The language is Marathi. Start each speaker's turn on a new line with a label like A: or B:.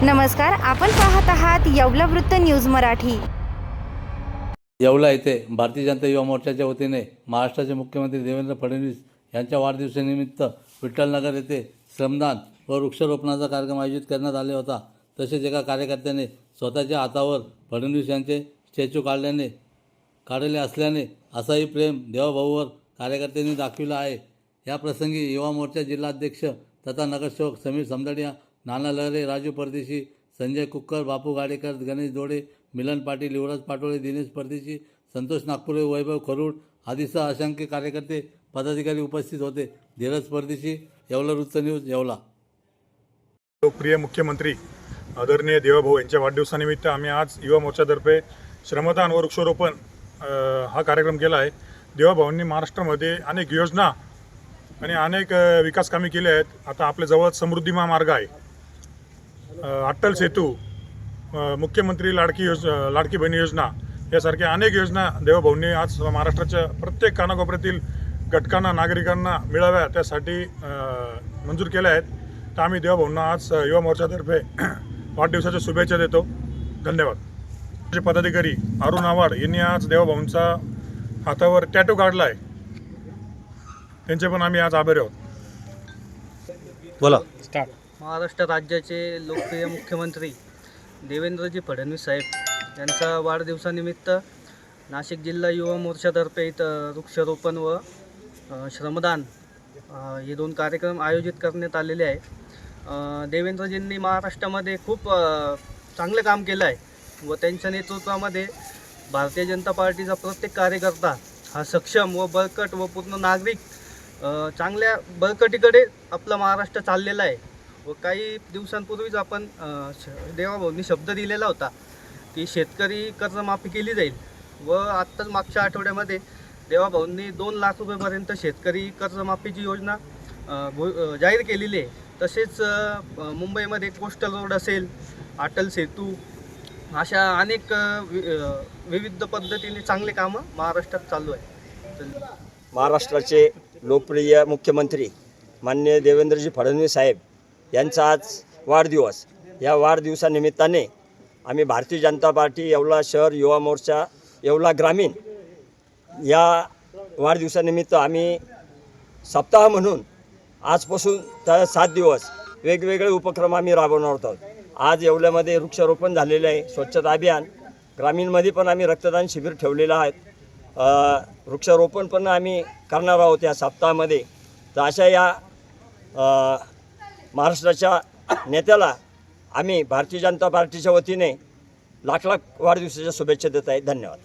A: नमस्कार, आपण पाहत आहात येवला वृत्त न्यूज मराठी।
B: येवला येथे भारतीय जनता युवा मोर्चाच्या वतीने महाराष्ट्राचे मुख्यमंत्री देवेंद्र फडणवीस यांच्या वाढदिवसानिमित्त विठ्ठलनगर येथे श्रमदान व वृक्षारोपणाचा कार्यक्रम आयोजित करण्यात आला होता। तसेच एका कार्यकर्त्याने स्वतःच्या हातावर फडणवीस यांचे स्टॅच्यू काढले असल्याने असाही प्रेम देवाभाऊवर कार्यकर्त्यांनी दाखविला आहे। या प्रसंगी युवा मोर्चा जिल्हाध्यक्ष तथा नगरसेवक समीर समदडिया, नाना लहरे, राजू परदेशी, संजय कुक्कर, बापू गाडेकर, गणेश दोडे, मिलन पाटील, युवराज पाटोळे, दिनेश परदेशी, संतोष नागपुरे, वैभव खरूड आदीसह असंख्य कार्यकर्ते पदाधिकारी उपस्थित होते। धीरज परदेशी, येवला वृत्त न्यूज, येवला।
C: लोकप्रिय मुख्यमंत्री आदरणीय देवाभाऊ यांच्या वाढदिवसानिमित्त आम्ही आज युवा मोर्चातर्फे श्रमदान व वृक्षारोपण हा कार्यक्रम केला आहे। देवाभाऊंनी महाराष्ट्रामध्ये अनेक योजना आणि अनेक विकास कामे केली आहेत। आता आपल्या जवळ समृद्धी महामार्ग आहे, अटल सेतू, मुख्यमंत्री लाडकी बहीण योजना यासारख्या अनेक योजना देवाभाऊंनी आज महाराष्ट्राच्या प्रत्येक कानाकोपऱ्यातील घटकांना, नागरिकांना मिळाव्या त्यासाठी मंजूर केल्या आहेत। तर आम्ही देवाभाऊंना आज युवा मोर्चातर्फे वाढदिवसाच्या शुभेच्छा देतो। धन्यवाद। पदाधिकारी अरुण आव्हाड यांनी आज देवाभाऊंचा हातावर टॅटू काढला आहे, त्यांचे पण आम्ही आज आभारी आहोत।
D: बोला।
E: महाराष्ट्र राज्याचे लोकप्रिय मुख्यमंत्री देवेंद्रजी फडणवीस साहेब यांचा वाढदिवसानिमित्त नाशिक जिल्हा युवा मोर्चातर्फे इथं वृक्षारोपण व श्रमदान हे दोन कार्यक्रम आयोजित करण्यात आलेले आहे। देवेंद्रजींनी महाराष्ट्रामध्ये खूप चांगलं काम केलं आहे व त्यांच्या नेतृत्वामध्ये भारतीय जनता पार्टीचा प्रत्येक कार्यकर्ता हा सक्षम व बळकट व पूर्ण नागरिक चांगल्या बळकटीकडे आपला महाराष्ट्र चाललेला आहे। व काही दिवसांपूर्वीच आपण देवाभाऊंनी शब्द दिलेला होता की शेतकरी कर्जमाफी केली जाईल व आत्ताच मागच्या आठवड्यामध्ये देवाभाऊंनी 2 लाख रुपयेपर्यंत शेतकरी कर्जमाफीची योजना जाहीर केलेली आहे। तसेच मुंबईमध्ये कोस्टल रोड असेल, अटल सेतू अशा अनेक विविध पद्धतीने चांगले कामं महाराष्ट्रात चालू आहे।
D: महाराष्ट्राचे लोकप्रिय मुख्यमंत्री माननीय देवेंद्रजी फडणवीस साहेब यांचा आज वाढदिवस। या वाढदिवसानिमित्ताने आम्ही भारतीय जनता पार्टी येवला शहर युवा मोर्चा येवला ग्रामीण या वाढदिवसानिमित्त आम्ही सप्ताह म्हणून आजपासून तर 7 दिवस वेगवेगळे उपक्रम आम्ही राबवणार आहोत। आज येवल्यामध्ये वृक्षारोपण झालेले आहे, स्वच्छता अभियान, ग्रामीणमध्ये पण आम्ही रक्तदान शिबिर ठेवलेलं आहे, वृक्षारोपण पण आम्ही करणार आहोत या सप्ताहामध्ये। तर अशा या महाराष्ट्राच्या नेत्याला आम्ही भारतीय जनता पार्टीच्या वतीने लाख लाख वाढदिवसाच्या शुभेच्छा देत आहे। धन्यवाद।